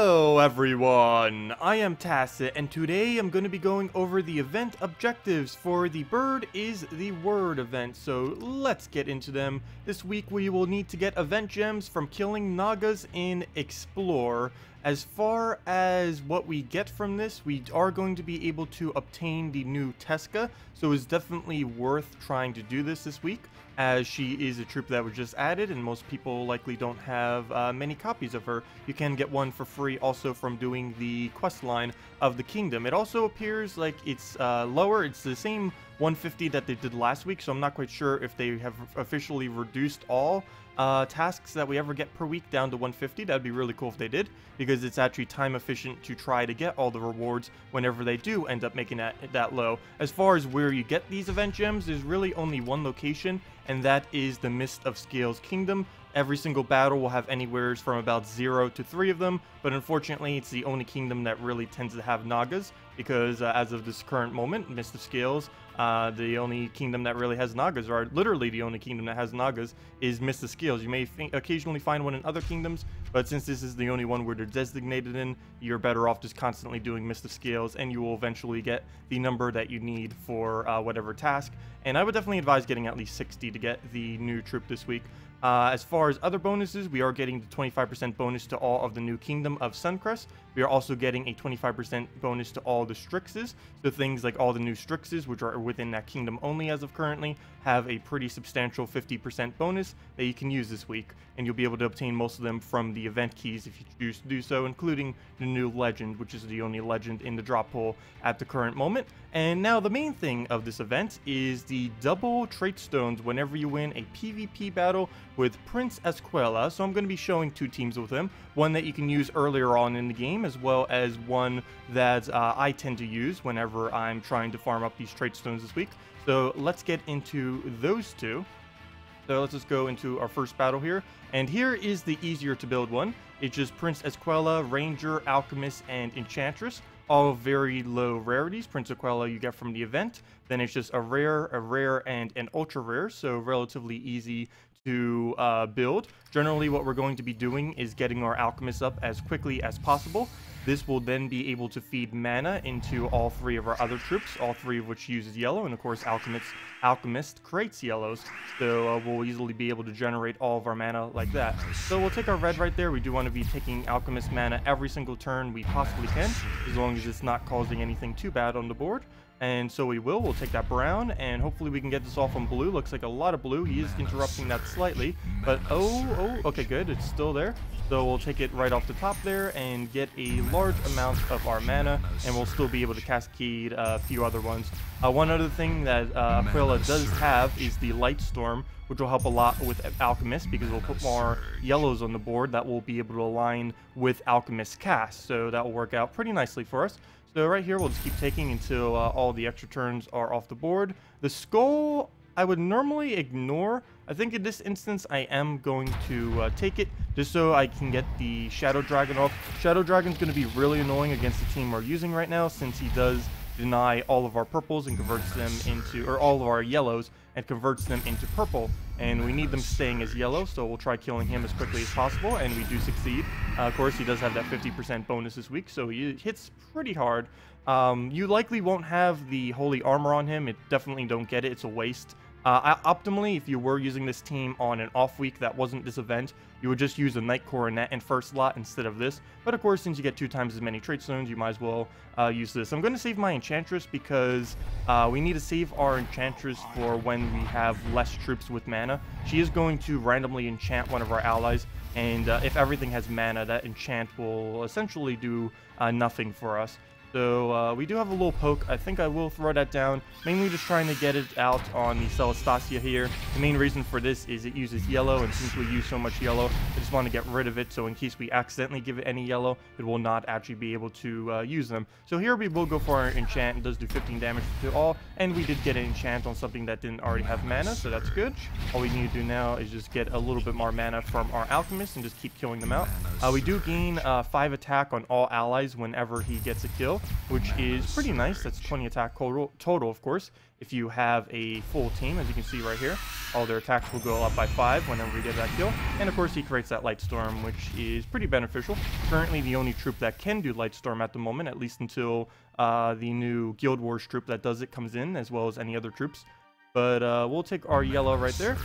Hello everyone, I am Tacet, and today I'm going to be going over the event objectives for the Bird is the Word event, so let's get into them. This week we will need to get event gems from killing Nagas in Explore. As far as what we get from this, we are going to be able to obtain the new Teska, so it's definitely worth trying to do this week, as she is a troop that was just added and most people likely don't have many copies of her. You can get one for free also from doing the quest line of the kingdom. It also appears like it's lower. It's the same 150 that they did last week, so I'm not quite sure if they have officially reduced all tasks that we ever get per week down to 150. That'd be really cool if they did, because it's actually time efficient to try to get all the rewards whenever they do end up making that low. As far as where you get these event gems, there's really only one location, and that is the Mist of Scales Kingdom. Every single battle will have anywhere from about 0 to 3 of them, but unfortunately it's the only kingdom that really tends to have Nagas, because as of this current moment, Mist of Scales, the only kingdom that really has Nagas, or literally the only kingdom that has Nagas, is Mist of Scales. You may occasionally find one in other kingdoms, but since this is the only one where they're designated in, you're better off just constantly doing Mist of Scales, and you will eventually get the number that you need for whatever task. And I would definitely advise getting at least 60 to get the new troop this week. As far as other bonuses, we are getting the 25% bonus to all of the new Kingdom of Suncrest. We are also getting a 25% bonus to all the Strixes. So things like all the new Strixes, which are within that kingdom only as of currently, have a pretty substantial 50% bonus that you can use this week. And you'll be able to obtain most of them from the event keys if you choose to do so, including the new legend, which is the only legend in the drop pool at the current moment. And now the main thing of this event is the double Traitstones whenever you win a PvP battle with Prince Azquila. So I'm going to be showing two teams with him, one that you can use earlier on in the game, as well as one that I tend to use whenever I'm trying to farm up these Traitstones this week. So let's get into those two. So let's just go into our first battle here. And here is the easier to build one. It's just Prince Azquila, Ranger, Alchemist, and Enchantress. All very low rarities. Prince Azquila you get from the event. Then it's just a rare, and an ultra rare. So relatively easy to build. Generally what we're going to be doing is getting our Alchemist up as quickly as possible. This will then be able to feed mana into all three of our other troops, all three of which uses yellow, and of course Alchemist creates yellows, so we'll easily be able to generate all of our mana like that. So we'll take our red right there. We do want to be taking Alchemist mana every single turn we possibly can, as long as it's not causing anything too bad on the board. And so we'll take that brown, and hopefully we can get this off on blue. Looks like a lot of blue. He is interrupting that slightly, but okay, good, it's still there. So we'll take it right off the top there and get a large amount of our mana, and we'll still be able to cascade a few other ones. One other thing that Azquila does have is the Light Storm, which will help a lot with Alchemist, because we'll put more yellows on the board that will be able to align with Alchemist cast, so that will work out pretty nicely for us. So right here, we'll just keep taking until all the extra turns are off the board. The skull, I would normally ignore. I think in this instance, I am going to take it, just so I can get the Shadow Dragon off. Shadow Dragon's going to be really annoying against the team we're using right now, since he does deny all of our purples and converts them into, or all of our yellows, and converts them into purple. And we need them staying as yellow, so we'll try killing him as quickly as possible, and we do succeed. Of course, he does have that 50% bonus this week, so he hits pretty hard. You likely won't have the Holy Armor on him. It definitely don't get it. It's a waste. Optimally, if you were using this team on an off week that wasn't this event, you would just use a Knight Coronet in first slot instead of this. But of course, since you get 2 times as many Traitstones, you might as well use this. I'm going to save my Enchantress because we need to save our Enchantress for when we have less troops with mana. She is going to randomly enchant one of our allies, and if everything has mana, that enchant will essentially do nothing for us. So we do have a little poke. I think I will throw that down, mainly just trying to get it out on the Celestasia here. The main reason for this is it uses yellow, and since we use so much yellow, I just want to get rid of it, so in case we accidentally give it any yellow, it will not actually be able to use them. So here we will go for our enchant. It does do 15 damage to all, and we did get an enchant on something that didn't already have mana, so that's good. All we need to do now is just get a little bit more mana from our Alchemist and just keep killing them out. We do gain 5 attack on all allies whenever he gets a kill, which is pretty nice. That's 20 attack total, of course. If you have a full team, as you can see right here, all their attacks will go up by 5 whenever we get that kill. And of course, he creates that Light Storm, which is pretty beneficial. Currently, the only troop that can do Light Storm at the moment, at least until the new Guild Wars troop that does it comes in, as well as any other troops. But we'll take our yellow right there.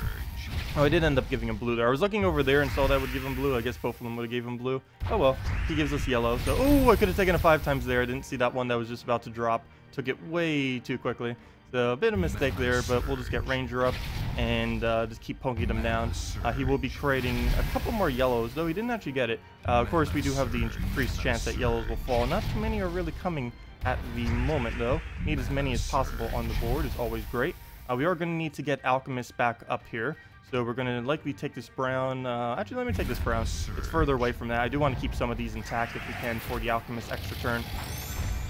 Oh, I did end up giving him blue there. I was looking over there and saw that would give him blue. I guess both of them would have gave him blue. Oh well, he gives us yellow. So, oh, I could have taken it 5 times there. I didn't see that one that was just about to drop. Took it way too quickly. So a bit of a mistake there, but we'll just get Ranger up and just keep poking them down. He will be creating a couple more yellows, though he didn't actually get it. Of course, we do have the increased chance that yellows will fall. Not too many are really coming at the moment, though. Need as many as possible on the board is always great. We are going to need to get Alchemist back up here. So we're going to likely take this brown. Actually, let me take this brown. It's further away from that. I do want to keep some of these intact if we can for the Alchemist extra turn.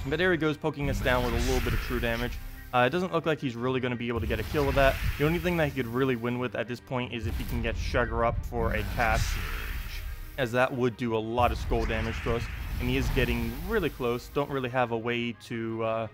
But there he goes, poking us down with a little bit of true damage. It doesn't look like he's really going to be able to get a kill with that. The only thing that he could really win with at this point is if he can get Sugar up for a cast, as that would do a lot of skull damage to us. And he is getting really close. Don't really have a way to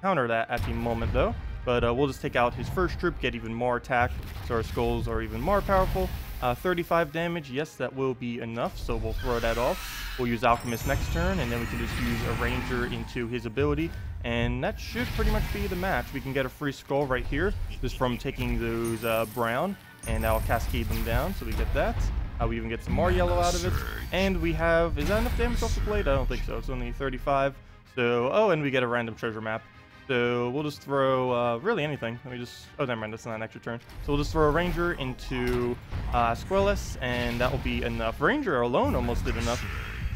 counter that at the moment, though. But we'll just take out his first troop, get even more attack, so our skulls are even more powerful. 35 damage, yes, that will be enough, so we'll throw that off. We'll use Alchemist next turn, and then we can just use a Ranger into his ability, and that should pretty much be the match. We can get a free skull right here, just from taking those brown, and I'll cascade them down, so we get that. We even get some more yellow out of it, and we have, is that enough damage off the blade? I don't think so, it's only 35. So, oh, and we get a random treasure map. So we'll just throw really anything. Let me just, oh, never mind, that's not an extra turn. So we'll just throw a Ranger into Azquila, and that will be enough. Ranger alone almost did enough.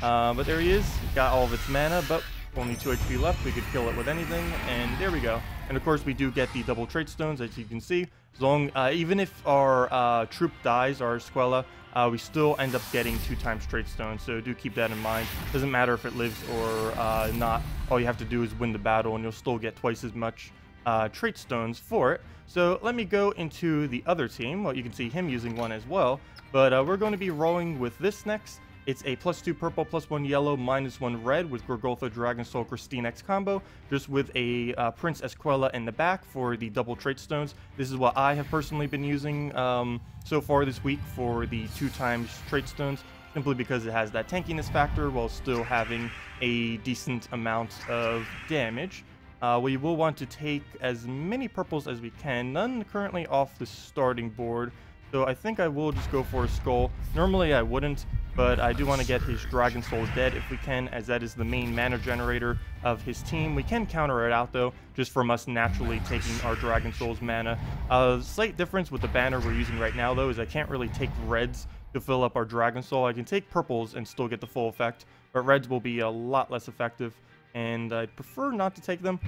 But there he is, got all of its mana, but only 2 HP left. We could kill it with anything, and there we go. And of course, we do get the double Traitstones, as you can see. As long, even if our troop dies, our Azquila, we still end up getting 2 times Traitstones, so do keep that in mind. Doesn't matter if it lives or not. All you have to do is win the battle, and you'll still get twice as much Traitstones for it. So let me go into the other team. Well, you can see him using one as well, but we're going to be rolling with this next. It's a +2 purple, +1 yellow, -1 red with Gorgoltha, Dragon Soul, Christine X combo, just with a Prince Azquila in the back for the double Traitstones. This is what I have personally been using so far this week for the 2 times Traitstones, simply because it has that tankiness factor while still having a decent amount of damage. We will want to take as many purples as we can, none currently off the starting board. So I think I will just go for a skull. Normally I wouldn't, but I do want to get his Dragon Soul dead if we can, as that is the main mana generator of his team. We can counter it out though, just from us naturally taking our Dragon Soul's mana. Slight difference with the banner we're using right now though is I can't really take reds to fill up our Dragon Soul. I can take purples and still get the full effect, but reds will be a lot less effective, and I'd prefer not to take them.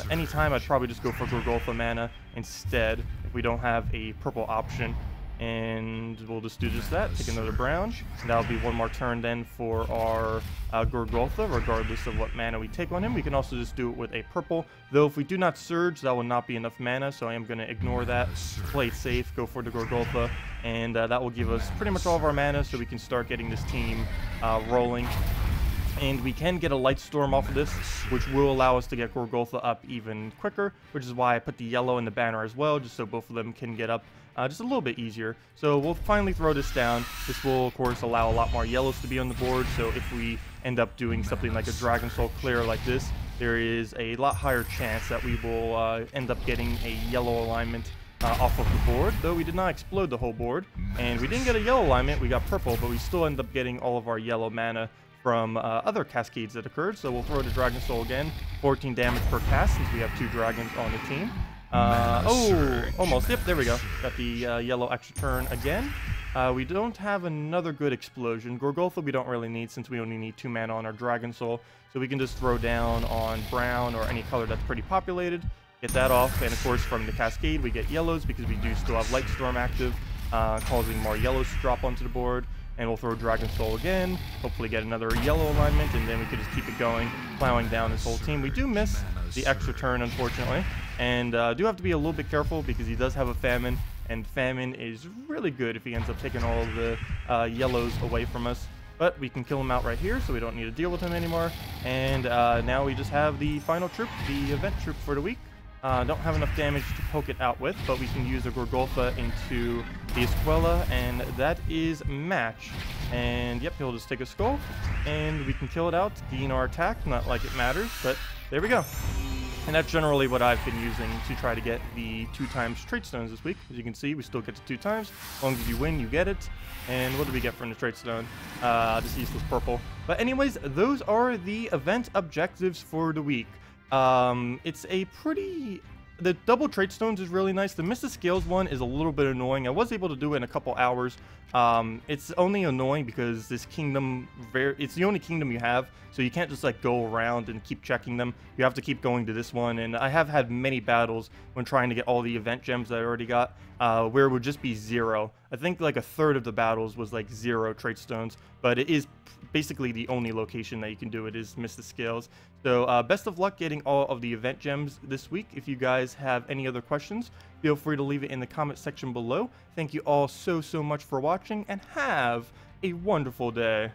Anytime I'd probably just go for Gorgoltha mana instead if we don't have a purple option. And we'll just do just that, take another brown, and that'll be one more turn then for our Gorgoltha, regardless of what mana we take on him. We can also just do it with a purple, though if we do not surge, that will not be enough mana, so I am going to ignore that, play it safe, go for the Gorgoltha, and that will give us pretty much all of our mana, so we can start getting this team rolling. And we can get a Light Storm off of this, which will allow us to get Gorgoltha up even quicker, which is why I put the yellow in the banner as well, just so both of them can get up just a little bit easier. So we'll finally throw this down. This will, of course, allow a lot more yellows to be on the board, so if we end up doing something like a Dragon Soul clear like this, there is a lot higher chance that we will end up getting a yellow alignment off of the board, though we did not explode the whole board. And we didn't get a yellow alignment, we got purple, but we still end up getting all of our yellow mana from other cascades that occurred. So we'll throw the Dragon Soul again, 14 damage per cast since we have 2 dragons on the team. Oh, almost. Yep, there we go. Got the yellow extra turn again. We don't have another good explosion. Gorgoltha we don't really need since we only need 2 mana on our Dragon Soul. So we can just throw down on brown or any color that's pretty populated. Get that off. And of course from the cascade we get yellows because we do still have Light Storm active, causing more yellows to drop onto the board. And we'll throw Dragon Soul again, hopefully get another yellow alignment, and then we could just keep it going, plowing down this whole team. We do miss the extra turn, unfortunately, and do have to be a little bit careful because he does have a Famine, and Famine is really good if he ends up taking all of the yellows away from us. but we can kill him out right here, so we don't need to deal with him anymore. And now we just have the final troop, the event troop for the week. Don't have enough damage to poke it out with, but we can use a Gorgolfa into the Azquila, and that is match. And yep, he'll just take a skull, and we can kill it out, gain our attack. Not like it matters, but there we go. And that's generally what I've been using to try to get the 2x Traitstones this week. As you can see, we still get to 2 times. As long as you win, you get it. And what do we get from the Traitstone? This useless purple. But anyways, those are the event objectives for the week. It's a pretty... The double Traitstones is really nice. The Mr. Scales one is a little bit annoying. I was able to do it in a couple hours. It's only annoying because this kingdom, it's the only kingdom you have, so you can't just like go around and keep checking them. You have to keep going to this one, and I have had many battles when trying to get all the event gems that I already got, where it would just be 0. I think like a third of the battles was like 0 Traitstones, but it is basically the only location that you can do it is Mr. Scales. So best of luck getting all of the event gems this week. If you guys have any other questions, feel free to leave it in the comment section below. Thank you all so much for watching, and have a wonderful day.